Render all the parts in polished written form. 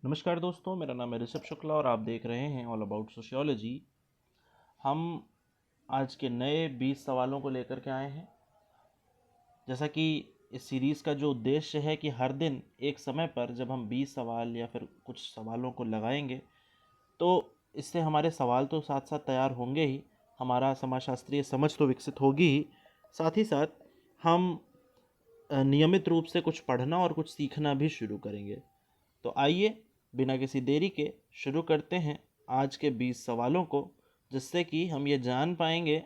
नमस्कार दोस्तों, मेरा नाम है ऋषभ शुक्ला और आप देख रहे हैं ऑल अबाउट सोशियोलॉजी। हम आज के नए 20 सवालों को लेकर के आए हैं। जैसा कि इस सीरीज़ का जो उद्देश्य है कि हर दिन एक समय पर जब हम 20 सवाल या फिर कुछ सवालों को लगाएंगे तो इससे हमारे सवाल तो साथ साथ तैयार होंगे ही, हमारा समाजशास्त्रीय समझ तो विकसित होगी ही, साथ ही साथ हम नियमित रूप से कुछ पढ़ना और कुछ सीखना भी शुरू करेंगे। तो आइए बिना किसी देरी के शुरू करते हैं आज के 20 सवालों को, जिससे कि हम ये जान पाएंगे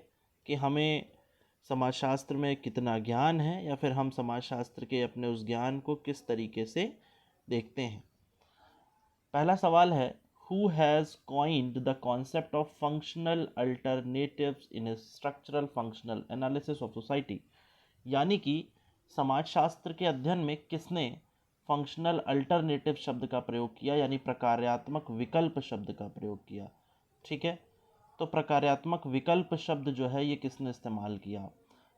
कि हमें समाजशास्त्र में कितना ज्ञान है या फिर हम समाजशास्त्र के अपने उस ज्ञान को किस तरीके से देखते हैं। पहला सवाल है, who has coined the concept of functional alternatives in structural functional analysis of society. यानी कि समाजशास्त्र के अध्ययन में किसने फंक्शनल अल्टरनेटिव शब्द का प्रयोग किया, यानी प्रकार्यात्मक विकल्प शब्द का प्रयोग किया। ठीक है, तो प्रकार्यात्मक विकल्प शब्द जो है ये किसने इस्तेमाल किया,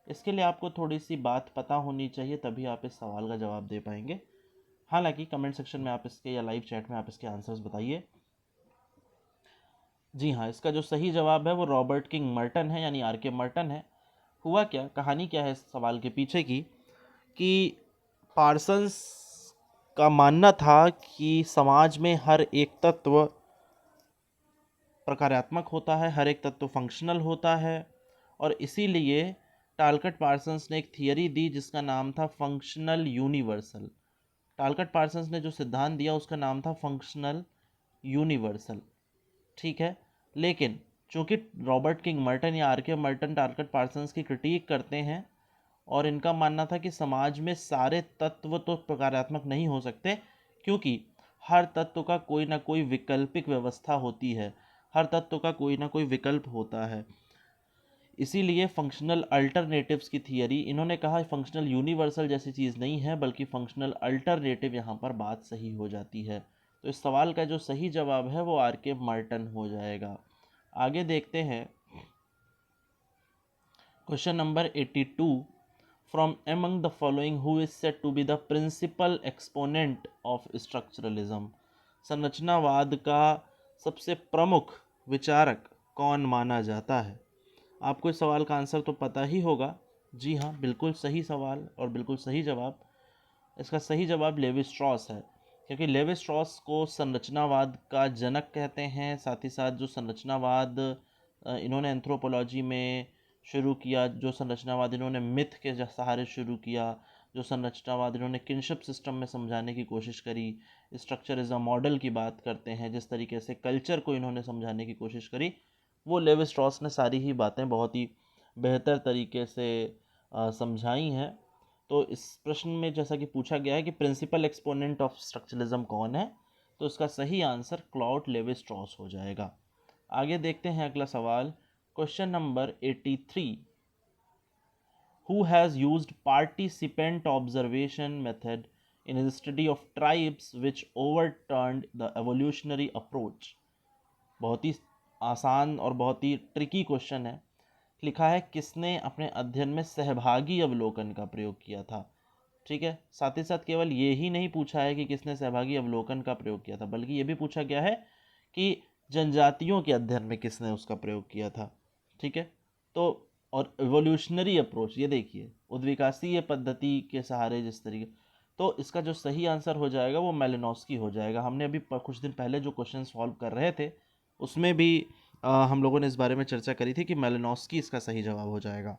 इसके लिए आपको थोड़ी सी बात पता होनी चाहिए, तभी आप इस सवाल का जवाब दे पाएंगे। हालांकि कमेंट सेक्शन में आप इसके या लाइव चैट में आप इसके आंसर्स बताइए। जी हाँ, इसका जो सही जवाब है वो रॉबर्ट किंग मर्टन है, यानी आर के मर्टन है। हुआ क्या, कहानी क्या है इस सवाल के पीछे की, कि पार्सन्स का मानना था कि समाज में हर एक तत्व प्रकार्यात्मक होता है, हर एक तत्व फंक्शनल होता है, और इसीलिए टालकट पार्सन्स ने एक थियरी दी जिसका नाम था फंक्शनल यूनिवर्सल। टालकट पार्सन्स ने जो सिद्धांत दिया उसका नाम था फंक्शनल यूनिवर्सल। ठीक है, लेकिन चूंकि रॉबर्ट किंग मर्टन या आर के मर्टन टालकट पार्सन्स की क्रिटिक करते हैं और इनका मानना था कि समाज में सारे तत्व तो प्रकारात्मक नहीं हो सकते, क्योंकि हर तत्व का कोई ना कोई वैकल्पिक व्यवस्था होती है, हर तत्व का कोई ना कोई विकल्प होता है। इसीलिए फंक्शनल अल्टरनेटिव्स की थियरी, इन्होंने कहा फंक्शनल यूनिवर्सल जैसी चीज़ नहीं है बल्कि फंक्शनल अल्टरनेटिव यहाँ पर बात सही हो जाती है। तो इस सवाल का जो सही जवाब है वो आर के मार्टन हो जाएगा। आगे देखते हैं question number 82। From among the following, who is said to be the principal exponent of structuralism? संरचनावाद का सबसे प्रमुख विचारक कौन माना जाता है? आपको इस सवाल का आंसर तो पता ही होगा। जी हाँ, बिल्कुल सही सवाल और बिल्कुल सही जवाब। इसका सही जवाब लेवी स्ट्रॉस है, क्योंकि लेवी स्ट्रॉस को संरचनावाद का जनक कहते हैं। साथ ही साथ जो संरचनावाद इन्होंने एंथ्रोपोलॉजी में शुरू किया, जो संरचनावाद इन्होंने मिथ के सहारे शुरू किया, जो संरचनावाद इन्होंने किनशिप सिस्टम में समझाने की कोशिश करी, स्ट्रक्चरिज्म मॉडल की बात करते हैं, जिस तरीके से कल्चर को इन्होंने समझाने की कोशिश करी, वो लेवी स्ट्रॉस ने सारी ही बातें बहुत ही बेहतर तरीके से समझाई हैं। तो इस प्रश्न में जैसा कि पूछा गया है कि प्रिंसिपल एक्सपोनेंट ऑफ स्ट्रक्चरलिज्म कौन है, तो इसका सही आंसर क्लॉड लेवी स्ट्रॉस हो जाएगा। आगे देखते हैं अगला सवाल, question number 83। Who has used participant observation method in his study of tribes which overturned the evolutionary approach? बहुत ही आसान और बहुत ही ट्रिकी क्वेश्चन है। लिखा है किसने अपने अध्ययन में सहभागी अवलोकन का प्रयोग किया था। ठीक है, साथ ही साथ केवल ये ही नहीं पूछा है कि किसने सहभागी अवलोकन का प्रयोग किया था, बल्कि ये भी पूछा गया है कि जनजातियों के अध्ययन में किसने उसका प्रयोग किया था। ठीक है, तो और इवोल्यूशनरी अप्रोच, ये देखिए उद्विकासीय पद्धति के सहारे जिस तरीके, तो इसका जो सही आंसर हो जाएगा वो मेलिनोस्की हो जाएगा। हमने अभी कुछ दिन पहले जो क्वेश्चन सॉल्व कर रहे थे उसमें भी हम लोगों ने इस बारे में चर्चा करी थी कि मेलिनोस्की इसका सही जवाब हो जाएगा।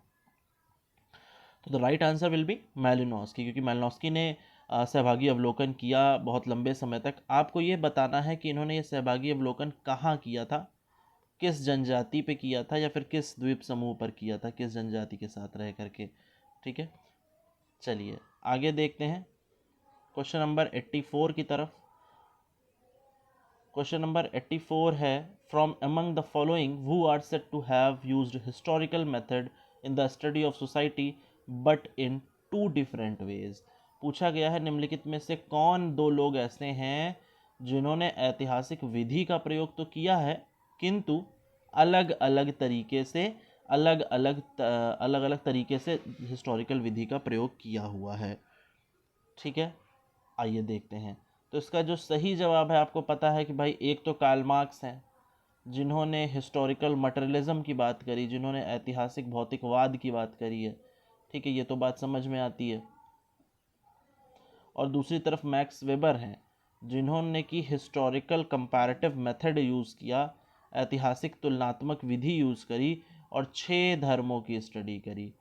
तो the right answer will be Malinowski, क्योंकि मेलिनोस्की ने सहभागी अवलोकन किया बहुत लंबे समय तक। आपको ये बताना है कि इन्होंने ये सहभागी अवलोकन कहाँ किया था, किस जनजाति पे किया था, या फिर किस द्वीप समूह पर किया था, किस जनजाति के साथ रह करके। ठीक है, चलिए आगे देखते हैं क्वेश्चन नंबर 84 की तरफ। क्वेश्चन नंबर 84 है, from among the following who are said to have used historical method in the study of society but in two different ways. पूछा गया है निम्नलिखित में से कौन दो लोग ऐसे हैं जिन्होंने ऐतिहासिक विधि का प्रयोग तो किया है किंतु अलग अलग तरीके से अलग अलग तरीके से हिस्टोरिकल विधि का प्रयोग किया हुआ है। ठीक है, आइए देखते हैं। तो इसका जो सही जवाब है, आपको पता है कि भाई एक तो कार्ल मार्क्स हैं, जिन्होंने हिस्टोरिकल मटेरियलिज्म की बात करी, जिन्होंने ऐतिहासिक भौतिकवाद की बात करी है। ठीक है, ये तो बात समझ में आती है। और दूसरी तरफ मैक्स वेबर हैं, जिन्होंने कि हिस्टोरिकल कंपैरेटिव मेथड यूज़ किया, ऐतिहासिक तुलनात्मक विधि यूज़ करी और 6 धर्मों की स्टडी करी।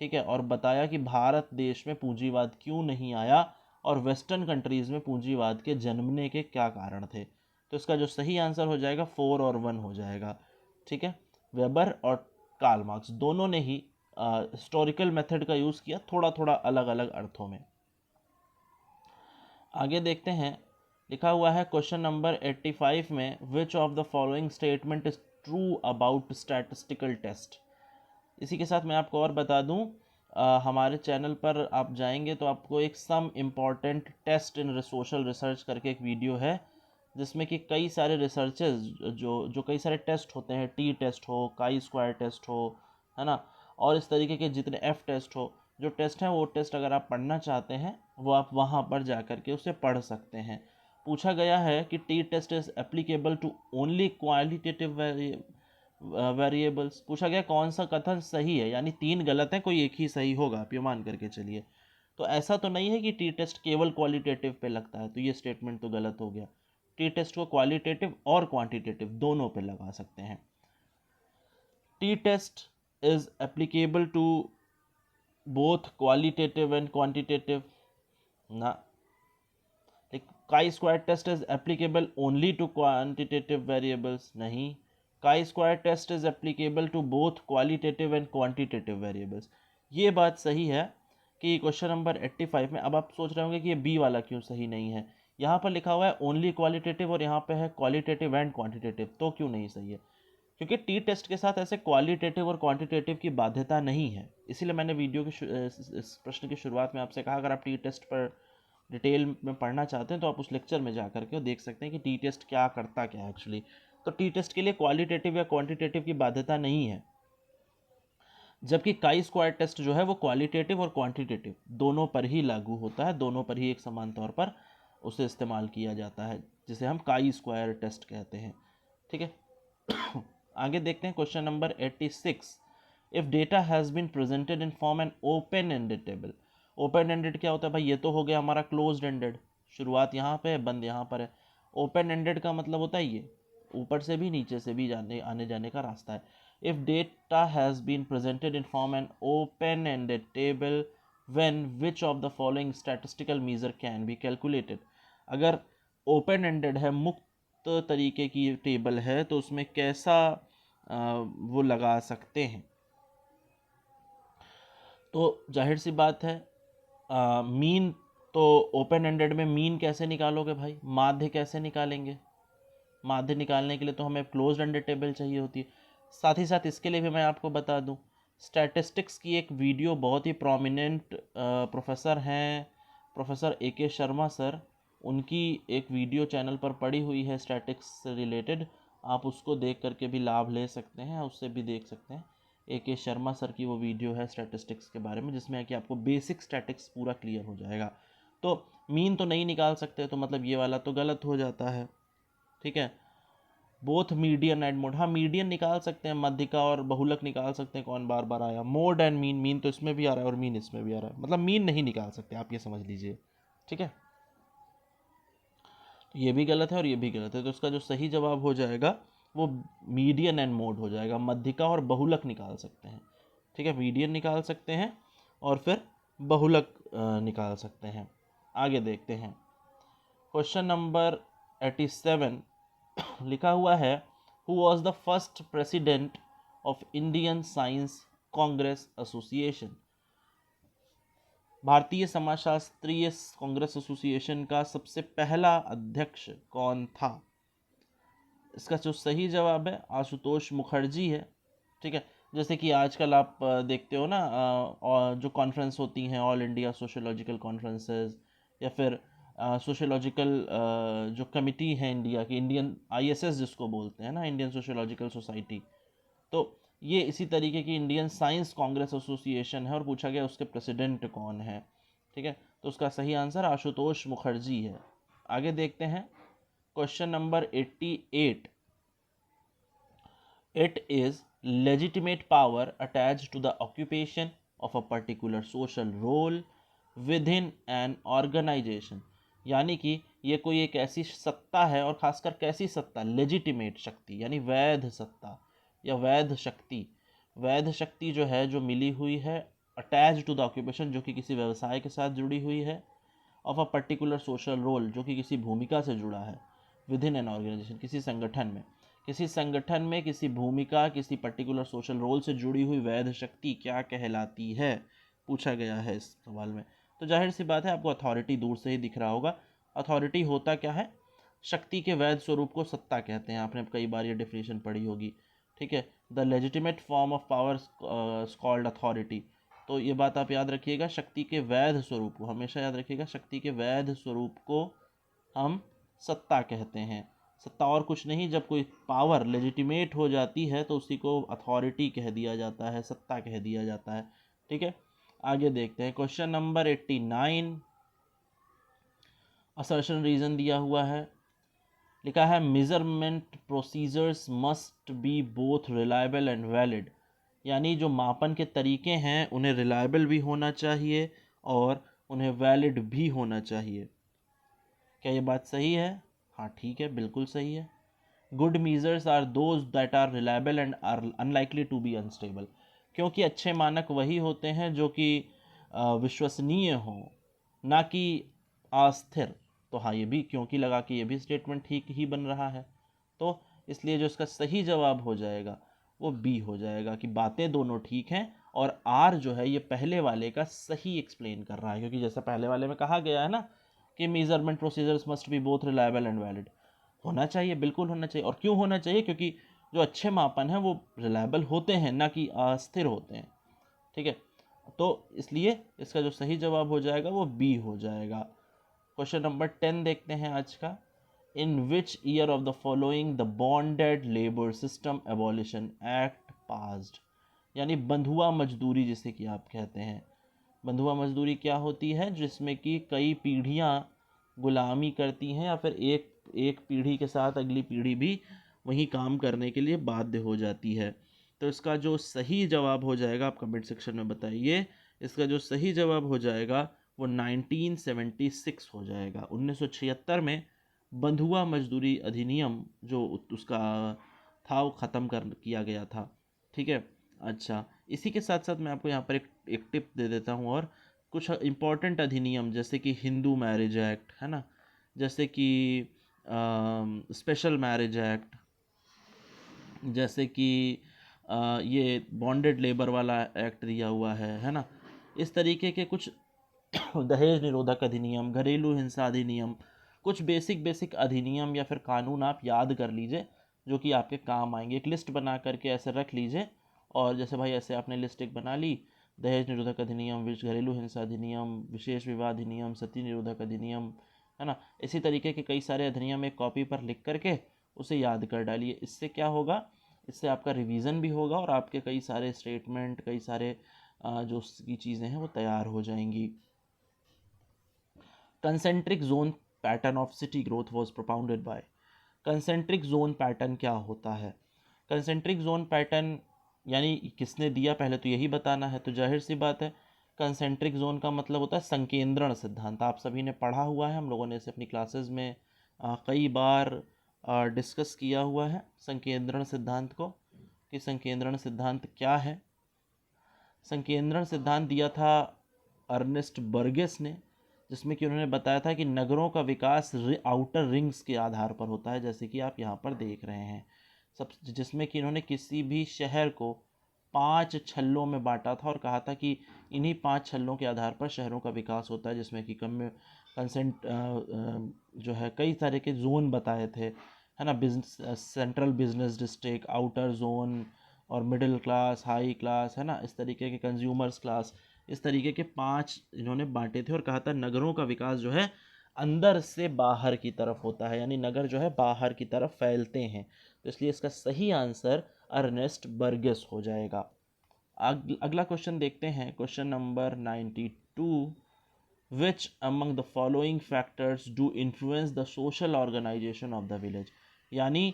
ठीक है, और बताया कि भारत देश में पूंजीवाद क्यों नहीं आया और वेस्टर्न कंट्रीज़ में पूंजीवाद के जन्मने के क्या कारण थे। तो इसका जो सही आंसर हो जाएगा 4 और 1 हो जाएगा। ठीक है, वेबर और कार्ल मार्क्स दोनों ने ही हिस्टोरिकल मेथड का यूज़ किया, थोड़ा थोड़ा अलग अलग अर्थों में। आगे देखते हैं, लिखा हुआ है क्वेश्चन नंबर 85 में, which of the following statement is true about statistical test. इसी के साथ मैं आपको और बता दूं, हमारे चैनल पर आप जाएंगे तो आपको एक सम इम्पॉर्टेंट टेस्ट इन सोशल रिसर्च करके एक वीडियो है, जिसमें कि कई सारे रिसर्चेस जो कई सारे टेस्ट होते हैं, टी टेस्ट हो, काई स्क्वायर टेस्ट हो, है ना, और इस तरीके के जितने एफ टेस्ट हो, जो टेस्ट हैं वो टेस्ट अगर आप पढ़ना चाहते हैं वो आप वहाँ पर जा कर के उसे पढ़ सकते हैं। पूछा गया है कि T test is applicable to only qualitative variables. पूछा गया कौन सा कथन सही है, यानी 3 गलत है, कोई एक ही सही होगा, आप ये मान करके चलिए। तो ऐसा तो नहीं है कि टी टेस्ट केवल क्वालिटेटिव पे लगता है, तो ये स्टेटमेंट तो गलत हो गया। टी टेस्ट को क्वालिटेटिव और क्वांटिटेटिव दोनों पे लगा सकते हैं। T test is applicable to both qualitative and quantitative ना। Chi square test is applicable only to quantitative variables, नहीं। Chi square test is applicable to both qualitative and quantitative variables. ये बात सही है कि क्वेश्चन नंबर 85 में, अब आप सोच रहे होंगे कि ये बी वाला क्यों सही नहीं है, यहाँ पर लिखा हुआ है ओनली क्वालिटेटिव और यहाँ पे है क्वालिटेटिव एंड क्वांटिटेटिव, तो क्यों नहीं सही है? क्योंकि टी टेस्ट के साथ ऐसे क्वालिटेटिव और क्वांटिटेटिव की बाध्यता नहीं है। इसीलिए मैंने वीडियो की इस प्रश्न की शुरुआत में आपसे कहा, अगर आप टी टेस्ट पर डिटेल में पढ़ना चाहते हैं तो आप उस लेक्चर में जा करके देख सकते हैं कि टी टेस्ट क्या करता क्या है एक्चुअली। तो टी टेस्ट के लिए क्वालिटेटिव या क्वांटिटेटिव की बाध्यता नहीं है, जबकि काई स्क्वायर टेस्ट जो है वो क्वालिटेटिव और क्वांटिटेटिव दोनों पर ही लागू होता है, दोनों पर ही एक समान तौर पर उसे इस्तेमाल किया जाता है, जिसे हम काई स्क्वायर टेस्ट कहते हैं। ठीक है, आगे देखते हैं question number 86। If data has been presented in form an open ended table. Open ended क्या होता है भाई? ये तो हो गया हमारा क्लोज्ड एंडेड, शुरुआत यहाँ पे है, बंद यहाँ पर है। ओपन एंडेड का मतलब होता है ये ऊपर से भी नीचे से भी आने जाने का रास्ता है। If data has been presented in form an open ended table when which of the following statistical measure can be calculated. अगर ओपन एंडेड है, मुक्त तरीके की टेबल है, तो उसमें कैसा वो लगा सकते हैं? तो जाहिर सी बात है, मीन तो ओपन एंडेड में मीन कैसे निकालोगे भाई? माध्य कैसे निकालेंगे? माध्य निकालने के लिए तो हमें क्लोज्ड एंडेड टेबल चाहिए होती है। साथ ही साथ इसके लिए भी मैं आपको बता दूं, स्टैटिस्टिक्स की एक वीडियो बहुत ही प्रोमिनेंट प्रोफेसर हैं, प्रोफेसर AK शर्मा सर, उनकी एक वीडियो चैनल पर पड़ी हुई है स्टैटिक्स से रिलेटेड, आप उसको देख करके भी लाभ ले सकते हैं, उससे भी देख सकते हैं। AK शर्मा सर की वो वीडियो है स्टैटिस्टिक्स के बारे में, जिसमें कि आपको बेसिक स्टैटिक्स पूरा क्लियर हो जाएगा। तो मीन तो नहीं निकाल सकते, तो मतलब ये वाला तो गलत हो जाता है। ठीक है, बोथ मीडियन एंड मोड, हाँ मीडियन निकाल सकते हैं, मध्यिका और बहुलक निकाल सकते हैं, कौन बार बार आया। मोड एंड मीन, मीन तो इसमें भी आ रहा है और मीन इसमें भी आ रहा है, मतलब मीन नहीं निकाल सकते, आप ये समझ लीजिए। ठीक है, तो ये भी गलत है और ये भी गलत है, तो इसका जो सही जवाब हो जाएगा वो मीडियन एंड मोड हो जाएगा। मध्यिका और बहुलक निकाल सकते हैं। ठीक है, मीडियन निकाल सकते हैं और फिर बहुलक निकाल सकते हैं। आगे देखते हैं, क्वेश्चन नंबर 87 लिखा हुआ है, who was the first president of Indian science Congress association. भारतीय समाजशास्त्रीय कांग्रेस एसोसिएशन का सबसे पहला अध्यक्ष कौन था? इसका जो सही जवाब है आशुतोष मुखर्जी है। ठीक है, जैसे कि आजकल आप देखते हो ना, और जो कॉन्फ्रेंस होती हैं, ऑल इंडिया सोशोलॉजिकल कॉन्फ्रेंसेस, या फिर सोशोलॉजिकल जो कमिटी है इंडिया की, इंडियन ISS जिसको बोलते हैं ना, इंडियन सोशोलॉजिकल सोसाइटी, तो ये इसी तरीके की इंडियन साइंस कांग्रेस एसोसिएशन है, और पूछा गया उसके प्रेसिडेंट कौन है। ठीक है, तो उसका सही आंसर आशुतोष मुखर्जी है। आगे देखते हैं question number 88। It is legitimate power attached to the occupation of a particular social role within an organization। यानी कि ये कोई एक ऐसी सत्ता है, और खासकर कैसी सत्ता, लेजिटिमेट शक्ति यानी वैध सत्ता या वैध शक्ति। वैध शक्ति जो है, जो मिली हुई है, अटैच टू द ऑक्यूपेशन, जो कि किसी व्यवसाय के साथ जुड़ी हुई है, of a particular social role, जो कि किसी भूमिका से जुड़ा है, विद इन एन ऑर्गेनाइजेशन, किसी संगठन में। किसी संगठन में किसी भूमिका, किसी पर्टिकुलर सोशल रोल से जुड़ी हुई वैध शक्ति क्या कहलाती है, पूछा गया है इस सवाल में। तो जाहिर सी बात है, आपको अथॉरिटी दूर से ही दिख रहा होगा। अथॉरिटी होता क्या है? शक्ति के वैध स्वरूप को सत्ता कहते हैं। आपने कई बार ये डेफिनेशन पढ़ी होगी, ठीक है। The legitimate form of power called authority. तो ये बात आप याद रखिएगा, शक्ति के वैध स्वरूप को हमेशा याद रखिएगा, शक्ति के वैध स्वरूप को हम सत्ता कहते हैं। सत्ता और कुछ नहीं, जब कोई पावर लेजिटिमेट हो जाती है तो उसी को अथॉरिटी कह दिया जाता है, सत्ता कह दिया जाता है, ठीक है। आगे देखते हैं क्वेश्चन नंबर 89। असर्शन रीजन दिया हुआ है, लिखा है measurement procedures must be both reliable and valid. यानी जो मापन के तरीके हैं उन्हें रिलायबल भी होना चाहिए और उन्हें वैलिड भी होना चाहिए। क्या ये बात सही है? हाँ ठीक है, बिल्कुल सही है। Good measures are those that are reliable and are unlikely to be unstable. क्योंकि अच्छे मानक वही होते हैं जो कि विश्वसनीय हों, ना कि अस्थिर। तो हाँ, ये भी क्योंकि लगा कि ये भी स्टेटमेंट ठीक ही बन रहा है। तो इसलिए जो इसका सही जवाब हो जाएगा वो बी हो जाएगा, कि बातें दोनों ठीक हैं और आर जो है ये पहले वाले का सही एक्सप्लेन कर रहा है। क्योंकि जैसा पहले वाले में कहा गया है ना कि measurement procedures must be both reliable and valid, होना चाहिए, बिल्कुल होना चाहिए। और क्यों होना चाहिए? क्योंकि जो अच्छे मापन हैं वो रिलायबल होते हैं, ना कि अस्थिर होते हैं, ठीक है। तो इसलिए इसका जो सही जवाब हो जाएगा वो बी हो जाएगा। क्वेश्चन नंबर 10 देखते हैं आज का। In which year of the following the bonded labour system abolition act passed. यानी बंधुआ मजदूरी जिसे कि आप कहते हैं। बंधुआ मजदूरी क्या होती है? जिसमें कि कई पीढ़ियां गुलामी करती हैं, या फिर एक पीढ़ी के साथ अगली पीढ़ी भी वही काम करने के लिए बाध्य हो जाती है। तो इसका जो सही जवाब हो जाएगा, आप कमेंट सेक्शन में बताइए। इसका जो सही जवाब हो जाएगा वो 1976 हो जाएगा। 1976 में बंधुआ मजदूरी अधिनियम जो उसका था वो ख़त्म कर किया गया था, ठीक है। अच्छा, इसी के साथ साथ मैं आपको यहाँ पर एक टिप दे देता हूँ। और कुछ इम्पॉर्टेंट अधिनियम जैसे कि हिंदू मैरिज एक्ट है ना, जैसे कि स्पेशल मैरिज एक्ट, जैसे कि ये बॉन्डेड लेबर वाला एक्ट दिया हुआ है ना। इस तरीके के कुछ दहेज निरोधक अधिनियम, घरेलू हिंसा अधिनियम, कुछ बेसिक अधिनियम या फिर कानून आप याद कर लीजिए जो कि आपके काम आएंगे। एक लिस्ट बना करके ऐसे रख लीजिए, और जैसे भाई ऐसे आपने लिस्ट एक बना ली, दहेज निरोधक अधिनियम, घरेलू हिंसा अधिनियम, विशेष विवाह अधिनियम, सती निरोधक अधिनियम, है ना। इसी तरीके के कई सारे अधिनियम एक कॉपी पर लिख करके उसे याद कर डालिए। इससे क्या होगा? इससे आपका रिवीजन भी होगा और आपके कई सारे स्टेटमेंट, कई सारे जो की चीज़ें हैं वो तैयार हो जाएंगी। Concentric zone pattern of city growth was propounded bye. Concentric zone pattern क्या होता है? कंसेंट्रिक जोन पैटर्न यानी किसने दिया, पहले तो यही बताना है। तो जाहिर सी बात है, कंसेंट्रिक जोन का मतलब होता है संकेंद्रण सिद्धांत। आप सभी ने पढ़ा हुआ है, हम लोगों ने इसे अपनी क्लासेस में कई बार डिस्कस किया हुआ है संकेंद्रण सिद्धांत को, कि संकेंद्रण सिद्धांत क्या है। संकेंद्रण सिद्धांत दिया था अर्नेस्ट बर्गेस ने, जिसमें कि उन्होंने बताया था कि नगरों का विकास आउटर रिंग्स के आधार पर होता है, जैसे कि आप यहाँ पर देख रहे हैं। सब जिसमें कि इन्होंने किसी भी शहर को 5 छल्लों में बांटा था और कहा था कि इन्हीं 5 छल्लों के आधार पर शहरों का विकास होता है, जिसमें कि जो है कई तरह के जोन बताए थे, है ना। Business, central business district, outer zone और मिडिल क्लास, हाई क्लास, है ना। इस तरीके के कंज्यूमर्स क्लास, इस तरीके के 5 इन्होंने बांटे थे और कहा था नगरों का विकास जो है अंदर से बाहर की तरफ होता है, यानी नगर जो है बाहर की तरफ फैलते हैं। तो इसलिए इसका सही आंसर अर्नेस्ट बर्गेस हो जाएगा। अगला क्वेश्चन देखते हैं, question number 92। which among the following factors do influence the social organization of the village। यानी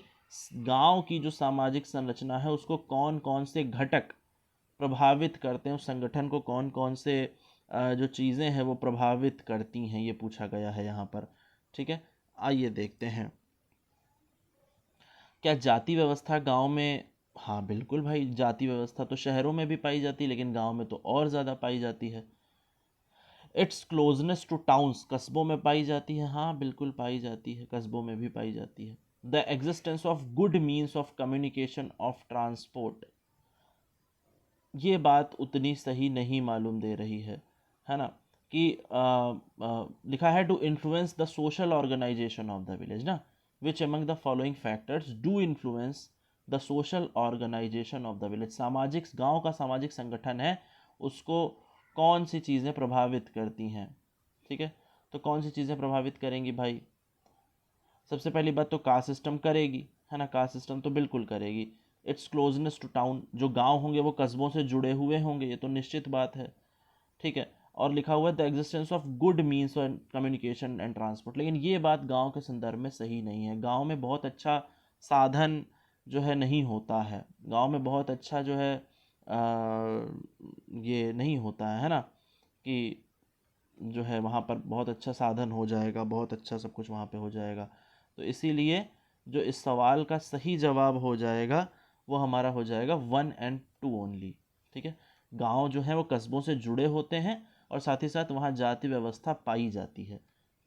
गांव की जो सामाजिक संरचना है उसको कौन कौन से घटक प्रभावित करते हैं, उस संगठन को कौन कौन से जो चीज़ें हैं वो प्रभावित करती हैं, ये पूछा गया है यहाँ पर। ठीक है, आइए देखते हैं। क्या जाति व्यवस्था गांव में, हाँ बिल्कुल भाई, जाति व्यवस्था तो शहरों में भी पाई जाती है लेकिन गांव में तो और ज़्यादा पाई जाती है। इट्स क्लोजनेस टू टाउन्स, कस्बों में पाई जाती है, हाँ बिल्कुल पाई जाती है, कस्बों में भी पाई जाती है। The existence of good means of communication of transport, ये बात उतनी सही नहीं मालूम दे रही है ना, कि लिखा है to influence the social organisation of the village ना, which among the following factors do influence the social organisation of the village. सामाजिक, गांव का सामाजिक संगठन है उसको कौन सी चीज़ें प्रभावित करती हैं। ठीक है, तो कौन सी चीज़ें प्रभावित करेंगी भाई? सबसे पहली बात तो कास्ट सिस्टम करेगी, है ना, कास्ट सिस्टम तो बिल्कुल करेगी। इट्स क्लोजनेस टू टाउन, जो गांव होंगे वो कस्बों से जुड़े हुए होंगे, ये तो निश्चित बात है। ठीक है, और लिखा हुआ है the existence of good means and communication and transport, लेकिन ये बात गांव के संदर्भ में सही नहीं है। गांव में बहुत अच्छा साधन जो है नहीं होता है, गांव में बहुत अच्छा जो है ये नहीं होता है ना, कि जो है वहाँ पर बहुत अच्छा साधन हो जाएगा, बहुत अच्छा सब कुछ वहाँ पे हो जाएगा। तो इसीलिए जो इस सवाल का सही जवाब हो जाएगा वो हमारा हो जाएगा 1 और 2 ओनली। ठीक है, गांव जो है वो कस्बों से जुड़े होते हैं और साथ ही साथ वहाँ जाति व्यवस्था पाई जाती है।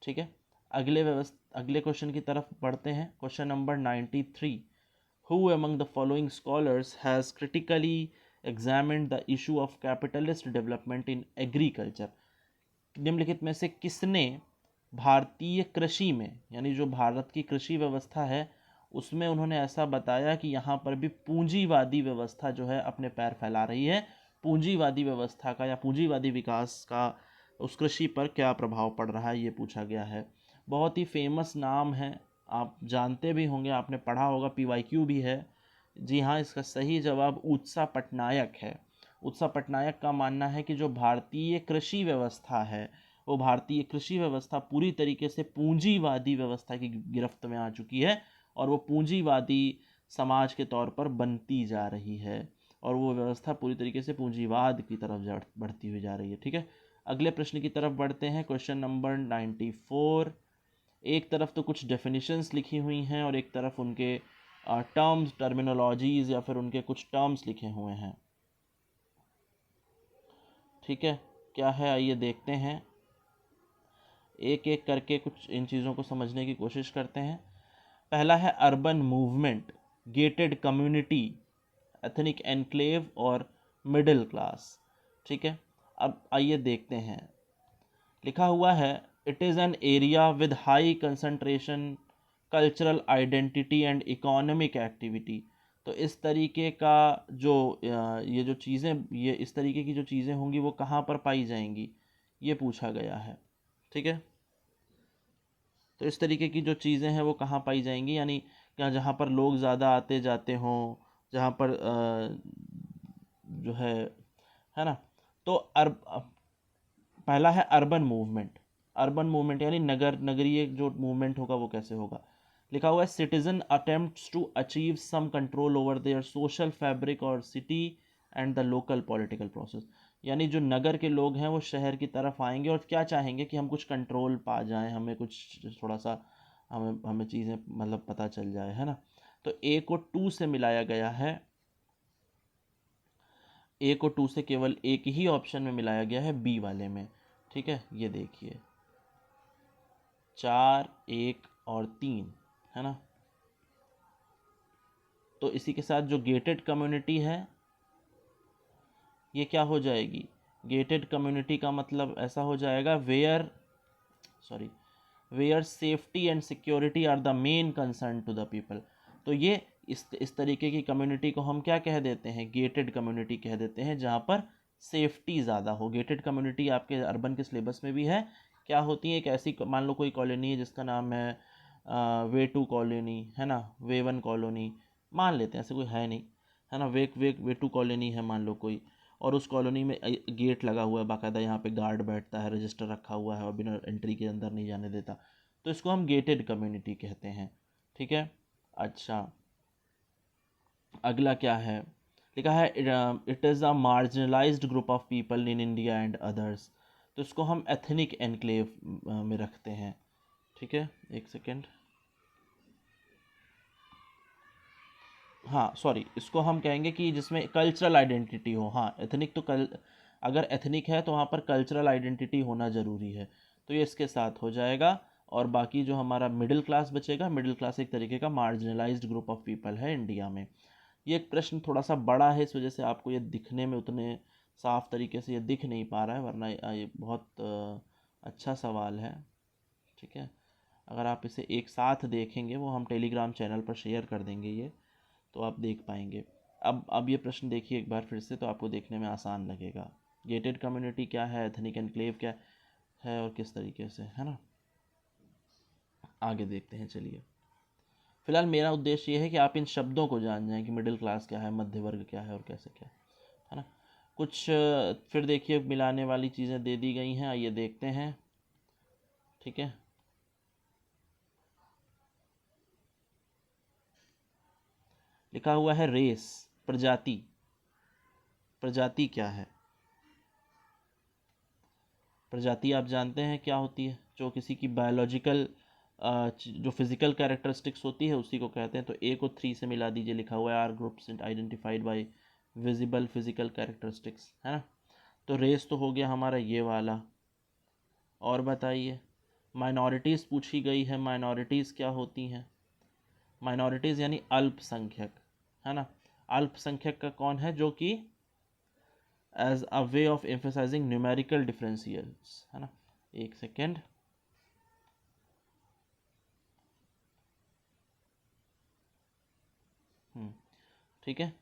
ठीक है, अगले क्वेश्चन की तरफ बढ़ते हैं। Question number 93, Who among the following scholars has critically examined the issue of capitalist development in agriculture? निम्नलिखित में से किसने भारतीय कृषि में, यानी जो भारत की कृषि व्यवस्था है उसमें उन्होंने ऐसा बताया कि यहाँ पर भी पूंजीवादी व्यवस्था जो है अपने पैर फैला रही है, पूंजीवादी व्यवस्था का या पूंजीवादी विकास का उस कृषि पर क्या प्रभाव पड़ रहा है, ये पूछा गया है। बहुत ही फेमस नाम है, आप जानते भी होंगे, आपने पढ़ा होगा, PYQ भी है। जी हाँ, इसका सही जवाब उत्सा पटनायक है। उत्सा पटनायक का मानना है कि जो भारतीय कृषि व्यवस्था है वो भारतीय कृषि व्यवस्था पूरी तरीके से पूंजीवादी व्यवस्था की गिरफ्त में आ चुकी है और वो पूंजीवादी समाज के तौर पर बनती जा रही है और वो व्यवस्था पूरी तरीके से पूंजीवाद की तरफ बढ़ती हुई जा रही है। ठीक है, अगले प्रश्न की तरफ बढ़ते हैं। क्वेश्चन नंबर 94, एक तरफ तो कुछ डेफिनेशंस लिखी हुई हैं और एक तरफ उनके टर्म्स, टर्मिनोलॉजीज या फिर उनके कुछ टर्म्स लिखे हुए हैं। ठीक है, क्या है आइए देखते हैं, एक एक करके कुछ इन चीज़ों को समझने की कोशिश करते हैं। पहला है urban movement, gated community, ethnic enclave और मिडिल क्लास। ठीक है, अब आइए देखते हैं। लिखा हुआ है it is an area with high concentration cultural identity and economic activity. तो इस तरीके का जो ये जो चीज़ें, ये इस तरीके की जो चीज़ें होंगी वो कहाँ पर पाई जाएंगी, ये पूछा गया है। ठीक है, तो इस तरीके की जो चीज़ें हैं वो कहाँ पाई जाएंगी, यानी क्या जहाँ पर लोग ज़्यादा आते जाते हों, जहाँ पर जो है ना, तो पहला है अर्बन मूवमेंट। अर्बन मूवमेंट यानी नगरीय जो मूवमेंट होगा वो कैसे होगा। लिखा हुआ है citizen attempts to achieve some control over their social fabric और city and the local political process. यानी जो नगर के लोग हैं वो शहर की तरफ आएंगे और क्या चाहेंगे कि हम कुछ कंट्रोल पा जाएं, हमें कुछ थोड़ा सा हमें हमें चीज़ें मतलब पता चल जाए, है ना। तो ए को 2 से मिलाया गया है, ए को 2 से केवल एक ही ऑप्शन में मिलाया गया है, बी वाले में। ठीक है, ये देखिए 4, 1 और 3, है ना। तो इसी के साथ जो गेटेड कम्युनिटी है ये क्या हो जाएगी, गेटेड कम्युनिटी का मतलब ऐसा हो जाएगा where safety and security are the main concern to the people. तो ये इस तरीके की कम्युनिटी को हम क्या कह देते हैं, गेटेड कम्युनिटी कह देते हैं, जहाँ पर सेफ्टी ज़्यादा हो। गेटेड कम्युनिटी आपके अर्बन के सिलेबस में भी है, क्या होती है, एक ऐसी मान लो कोई कॉलोनी है जिसका नाम है वे 2 कॉलोनी, है ना, वे 1 कॉलोनी मान लेते हैं, ऐसे कोई है नहीं, है ना, वे 2 कॉलोनी है मान लो कोई, और उस कॉलोनी में गेट लगा हुआ है बाकायदा, यहाँ पे गार्ड बैठता है, रजिस्टर रखा हुआ है और बिना एंट्री के अंदर नहीं जाने देता, तो इसको हम गेटेड कम्युनिटी कहते हैं। ठीक है। अच्छा, अगला क्या है, लिखा है it is a marginalised group of people in India and others, तो इसको हम एथनिक एनक्लेव में रखते हैं। ठीक है, एक सेकेंड, हाँ सॉरी, इसको हम कहेंगे कि जिसमें कल्चरल आइडेंटिटी हो। हाँ, एथनिक तो अगर एथनिक है तो वहाँ पर कल्चरल आइडेंटिटी होना ज़रूरी है, तो ये इसके साथ हो जाएगा। और बाकी जो हमारा मिडिल क्लास बचेगा, मिडिल क्लास एक तरीके का मार्जिनलाइज्ड ग्रुप ऑफ पीपल है इंडिया में। ये एक प्रश्न थोड़ा सा बड़ा है, इस वजह से आपको ये दिखने में उतने साफ तरीके से ये दिख नहीं पा रहा है, वरना ये बहुत अच्छा सवाल है। ठीक है, अगर आप इसे एक साथ देखेंगे, वो हम टेलीग्राम चैनल पर शेयर कर देंगे ये, तो आप देख पाएंगे। अब ये प्रश्न देखिए एक बार फिर से, तो आपको देखने में आसान लगेगा। गेटेड कम्युनिटी क्या है, एथनिक एनक्लेव क्या है और किस तरीके से, है ना। आगे देखते हैं, चलिए। फिलहाल मेरा उद्देश्य ये है कि आप इन शब्दों को जान जाएं कि मिडिल क्लास क्या है, मध्य वर्ग क्या है और कैसे क्या है ना। कुछ फिर देखिए मिलाने वाली चीज़ें दे दी गई हैं, आइए देखते हैं। ठीक है, लिखा हुआ है रेस, प्रजाति। प्रजाति क्या है? प्रजाति आप जानते हैं क्या होती है? जो किसी की बायोलॉजिकल जो फिजिकल कैरेक्टरिस्टिक्स होती है उसी को कहते हैं। तो ए को 3 से मिला दीजिए, लिखा हुआ है are groups identified by visible physical characteristics, है ना। तो रेस तो हो गया हमारा ये वाला। और बताइए, माइनॉरिटीज़ पूछी गई है, माइनॉरिटीज़ क्या होती हैं? माइनॉरिटीज़ यानी अल्पसंख्यक, है ना। अल्पसंख्यक का कौन है? जो कि as a way of emphasising numerical differentials, है ना। एक सेकेंड, ठीक है।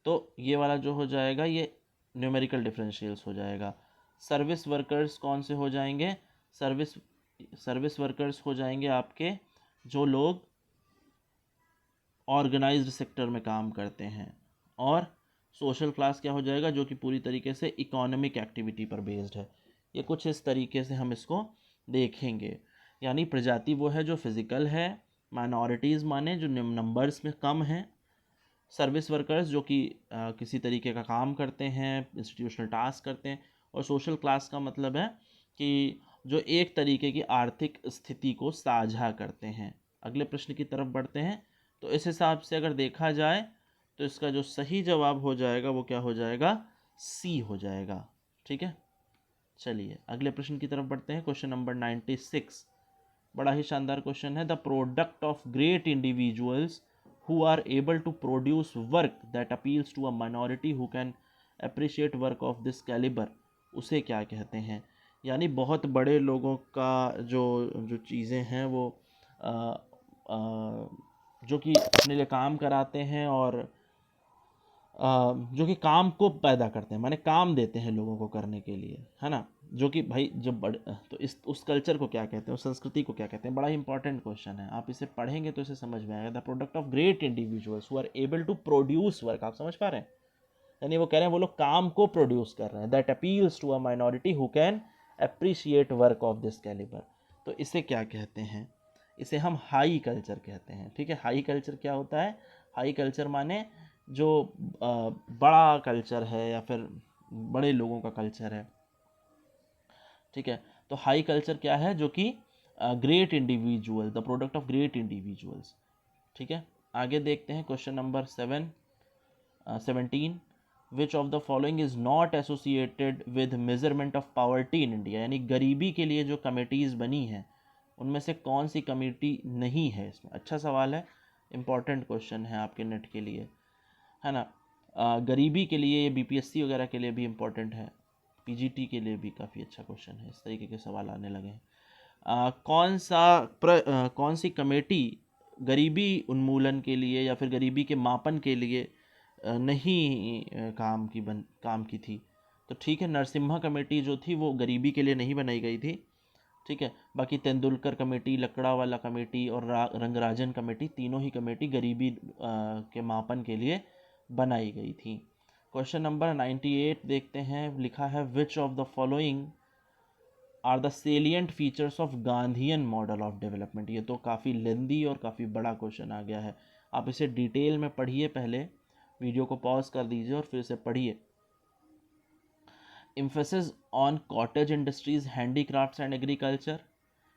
तो ये वाला जो हो जाएगा ये न्यूमेरिकल डिफरेंशियल्स हो जाएगा। सर्विस वर्कर्स कौन से हो जाएंगे? सर्विस सर्विस वर्कर्स हो जाएंगे आपके जो लोग ऑर्गेनाइज्ड सेक्टर में काम करते हैं। और सोशल क्लास क्या हो जाएगा? जो कि पूरी तरीके से इकोनॉमिक एक्टिविटी पर बेस्ड है। ये कुछ इस तरीके से हम इसको देखेंगे। यानी प्रजाति वो है जो फिजिकल है, माइनॉरिटीज़ माने जो नंबर्स में कम हैं, सर्विस वर्कर्स जो कि किसी तरीके का काम करते हैं, इंस्टीट्यूशनल टास्क करते हैं, और सोशल क्लास का मतलब है कि जो एक तरीके की आर्थिक स्थिति को साझा करते हैं। अगले प्रश्न की तरफ बढ़ते हैं। तो इस हिसाब से अगर देखा जाए तो इसका जो सही जवाब हो जाएगा वो क्या हो जाएगा? सी हो जाएगा। ठीक है, चलिए अगले प्रश्न की तरफ बढ़ते हैं। क्वेश्चन नंबर 96, बड़ा ही शानदार क्वेश्चन है। The product of great individuals who are able to produce work that appeals to a minority who can appreciate work of this caliber, उसे क्या कहते हैं? यानी बहुत बड़े लोगों का जो जो चीज़ें हैं वो आ, आ, जो कि अपने लिए काम कराते हैं और जो कि काम को पैदा करते हैं, माने काम देते हैं लोगों को करने के लिए, है ना। जो कि भाई जब बड़े, तो इस उस कल्चर को क्या कहते हैं, उस संस्कृति को क्या कहते हैं? बड़ा ही इंपॉर्टेंट क्वेश्चन है, आप इसे पढ़ेंगे तो इसे समझ में आएगा। The product of great individuals who are able to produce work, आप समझ पा रहे हैं? यानी वो कह रहे हैं वो लोग काम को प्रोड्यूस कर रहे हैं। That appeals to a minority who can appreciate work of this calibre, तो इसे क्या कहते हैं? इसे हम हाई कल्चर कहते हैं। ठीक है, हाई कल्चर क्या होता है? हाई कल्चर माने जो बड़ा कल्चर है या फिर बड़े लोगों का कल्चर है। ठीक है, तो हाई कल्चर क्या है? जो कि great individual, the product of great individuals. ठीक है, आगे देखते हैं। Question number 17, which of the following is not associated with measurement of poverty in India, यानी गरीबी के लिए जो कमेटीज़ बनी हैं उनमें से कौन सी कमेटी नहीं है इसमें? अच्छा सवाल है, इंपॉर्टेंट क्वेश्चन है आपके नेट के लिए, है ना। गरीबी के लिए, बीपीएससी वगैरह के लिए भी इम्पोर्टेंट है, पीजीटी के लिए भी काफ़ी अच्छा क्वेश्चन है। इस तरीके के सवाल आने लगे हैं। कौन सी कमेटी गरीबी उन्मूलन के लिए या फिर गरीबी के मापन के लिए नहीं काम की थी? तो ठीक है, नरसिम्हा कमेटी जो थी वो गरीबी के लिए नहीं बनाई गई थी। ठीक है, बाकी तेंदुलकर कमेटी, लकड़ावाला कमेटी और रंगराजन कमेटी, तीनों ही कमेटी गरीबी के मापन के लिए बनाई गई थी। क्वेश्चन नंबर 98 देखते हैं, लिखा है which of the following are the salient features of Gandhian model of development. ये तो काफ़ी लेंदी और काफ़ी बड़ा क्वेश्चन आ गया है, आप इसे डिटेल में पढ़िए, पहले वीडियो को पॉज कर दीजिए और फिर से पढ़िए। Emphasis on cottage industries, handicrafts and agriculture,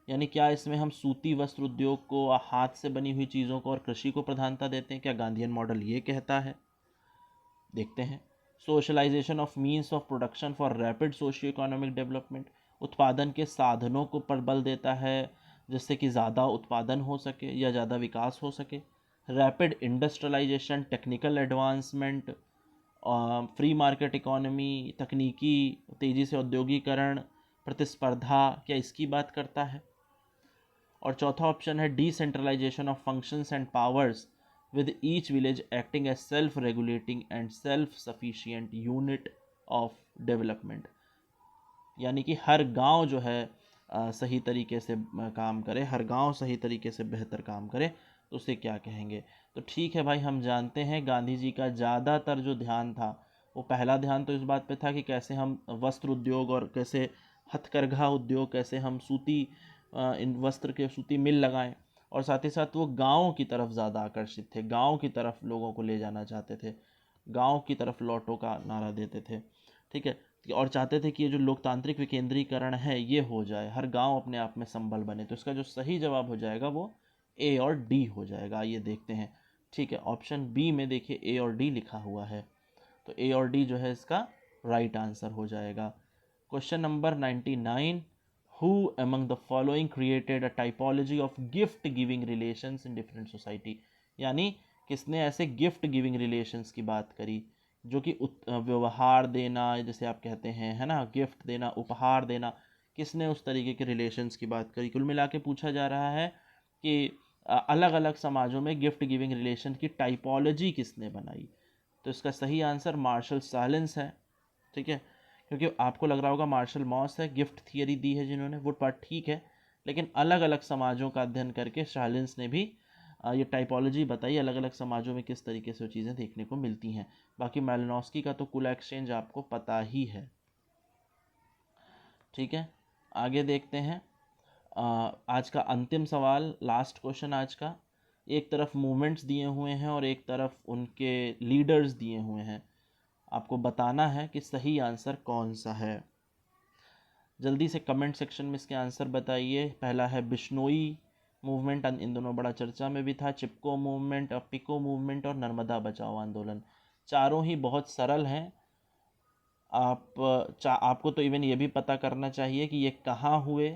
यानी क्या इसमें हम सूती वस्त्र उद्योग को, हाथ से बनी हुई चीज़ों को और कृषि को प्रधानता देते हैं? क्या गांधीयन मॉडल ये कहता है? देखते हैं। Socialisation of means of production for rapid socio economic development, उत्पादन के साधनों को पर बल देता है जिससे कि ज़्यादा उत्पादन हो सके या ज़्यादा विकास हो सके। Rapid industrialisation, technical advancement, free market economy, तकनीकी तेज़ी से औद्योगिकरण, प्रतिस्पर्धा, क्या इसकी बात करता है? और चौथा ऑप्शन है decentralisation of functions and powers with each village acting as self-regulating and self-sufficient unit of development, यानी कि हर गांव जो है सही तरीके से काम करे, हर गांव सही तरीके से बेहतर काम करे, तो उसे क्या कहेंगे? तो ठीक है भाई, हम जानते हैं गांधी जी का ज़्यादातर जो ध्यान था वो पहला ध्यान तो इस बात पे था कि कैसे हम वस्त्र उद्योग और कैसे हथकरघा उद्योग, कैसे हम सूती इन वस्त्र के सूती मिल लगाएं, और साथ ही साथ वो गाँव की तरफ ज़्यादा आकर्षित थे, गाँव की तरफ लोगों को ले जाना चाहते थे, गाँव की तरफ लौटो का नारा देते थे। ठीक है, और चाहते थे कि ये जो लोकतांत्रिक विकेंद्रीकरण है ये हो जाए, हर गांव अपने आप में संबल बने। तो इसका जो सही जवाब हो जाएगा वो ए और डी हो जाएगा। ये देखते हैं। ठीक है, ऑप्शन बी में देखिए ए और डी लिखा हुआ है, तो ए और डी जो है इसका राइट आंसर हो जाएगा। Question number 99, who among the following created a typology of gift giving relations in different society, यानी किसने ऐसे गिफ्ट गिविंग रिलेशंस की बात करी जो कि व्यवहार देना, जैसे आप कहते हैं, है ना, गिफ्ट देना, उपहार देना, किसने उस तरीके के रिलेशंस की बात करी? कुल मिला के पूछा जा रहा है कि अलग अलग समाजों में गिफ्ट गिविंग रिलेशन की टाइपोलॉजी किसने बनाई? तो इसका सही आंसर मार्शल साइलेंस है। ठीक है, क्योंकि आपको लग रहा होगा मार्शल मॉस है, गिफ्ट थियरी दी है जिन्होंने, वो बात ठीक है, लेकिन अलग अलग समाजों का अध्ययन करके साइलेंस ने भी ये टाइपोलॉजी बताई, अलग अलग समाजों में किस तरीके से वो चीज़ें देखने को मिलती हैं। बाकी मैलिनोस्की का तो कुल एक्सचेंज आपको पता ही है। ठीक है, आगे देखते हैं। आज का अंतिम सवाल, लास्ट क्वेश्चन आज का। एक तरफ मूवमेंट्स दिए हुए हैं और एक तरफ उनके लीडर्स दिए हुए हैं, आपको बताना है कि सही आंसर कौन सा है। जल्दी से कमेंट सेक्शन में इसके आंसर बताइए। पहला है बिश्नोई मूवमेंट, इन दोनों बड़ा चर्चा में भी था, चिपको मूवमेंट, अपिको मूवमेंट और नर्मदा बचाओ आंदोलन। चारों ही बहुत सरल हैं। आपको तो इवन ये भी पता करना चाहिए कि ये कहाँ हुए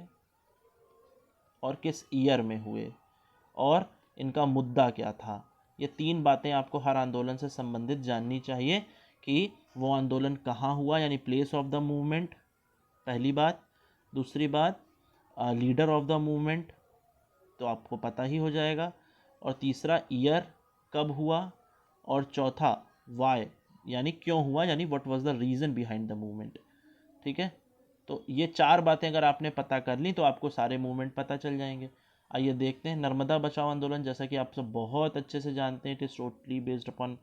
और किस ईयर में हुए और इनका मुद्दा क्या था। ये तीन बातें आपको हर आंदोलन से संबंधित जाननी चाहिए कि वो आंदोलन कहाँ हुआ, यानी प्लेस ऑफ द मूवमेंट, पहली बात। दूसरी बात, लीडर ऑफ द मूवमेंट, तो आपको पता ही हो जाएगा। और तीसरा, ईयर, कब हुआ। और चौथा, वाई, यानी क्यों हुआ, यानी what was the reason behind the movement. ठीक है, तो ये चार बातें अगर आपने पता कर ली तो आपको सारे मूवमेंट पता चल जाएंगे। आइए देखते हैं नर्मदा बचाओ आंदोलन। जैसा कि आप सब बहुत अच्छे से जानते हैं, it is totally based upon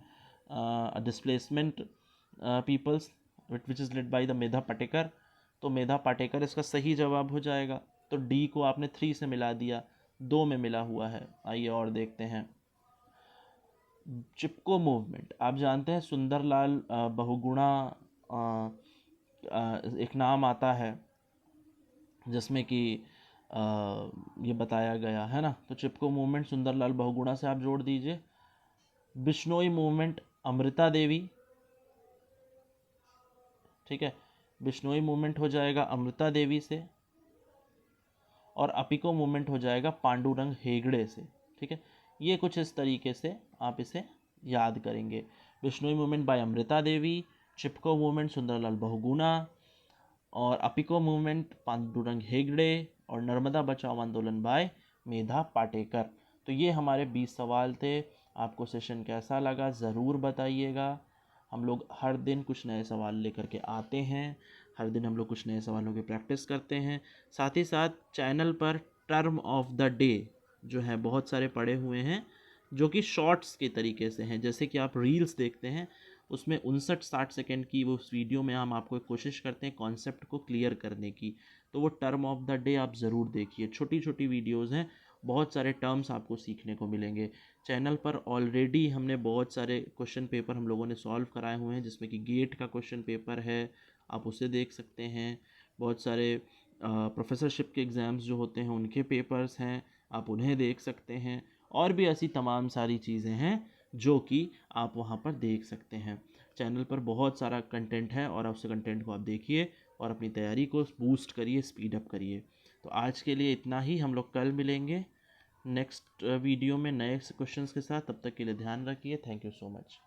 displacement peoples which is led by the Medha Patekar. तो मेधा पाटेकर इसका सही जवाब हो जाएगा। तो डी को आपने 3 से मिला दिया, 2 में मिला हुआ है। आइए और देखते हैं। चिपको मूवमेंट, आप जानते हैं सुंदरलाल बहुगुणा एक नाम आता है जिसमें कि ये बताया गया है ना। तो चिपको मूवमेंट सुंदरलाल बहुगुणा से आप जोड़ दीजिए। बिश्नोई मूवमेंट अमृता देवी। ठीक है, बिश्नोई मूवमेंट हो जाएगा अमृता देवी से, और अपिको मूवमेंट हो जाएगा पांडुरंग हेगड़े से। ठीक है, ये कुछ इस तरीके से आप इसे याद करेंगे। Bishnoi movement by Amrita Devi, Chipko movement Sunderlal Bahuguna, और अपिको मूवमेंट पांडुरंग हेगड़े, और नर्मदा बचाओ आंदोलन बाय मेधा पाटेकर। तो ये हमारे 20 सवाल थे। आपको सेशन कैसा लगा ज़रूर बताइएगा। हम लोग हर दिन कुछ नए सवाल लेकर के आते हैं, हर दिन हम लोग कुछ नए सवालों की प्रैक्टिस करते हैं। साथ ही साथ चैनल पर टर्म ऑफ द डे जो है बहुत सारे पड़े हुए हैं, जो कि शॉर्ट्स के तरीके से हैं। जैसे कि आप रील्स देखते हैं, उसमें 59-60 सेकेंड की वो उस वीडियो में हम आपको कोशिश करते हैं कॉन्सेप्ट को क्लियर करने की। तो वो टर्म ऑफ द डे आप ज़रूर देखिए, छोटी छोटी वीडियोज़ हैं, बहुत सारे टर्म्स आपको सीखने को मिलेंगे। चैनल पर ऑलरेडी हमने बहुत सारे क्वेश्चन पेपर हम लोगों ने सॉल्व कराए हुए हैं, जिसमें कि गेट का क्वेश्चन पेपर है, आप उसे देख सकते हैं। बहुत सारे प्रोफेसरशिप के एग्ज़ाम्स जो होते हैं उनके पेपर्स हैं, आप उन्हें देख सकते हैं। और भी ऐसी तमाम सारी चीज़ें हैं जो कि आप वहाँ पर देख सकते हैं। चैनल पर बहुत सारा कंटेंट है और उस कंटेंट को आप देखिए और अपनी तैयारी को बूस्ट करिए, स्पीड अप करिए। तो आज के लिए इतना ही, हम लोग कल मिलेंगे नेक्स्ट वीडियो में नए क्वेश्चंस के साथ। तब तक के लिए ध्यान रखिए। Thank you so much.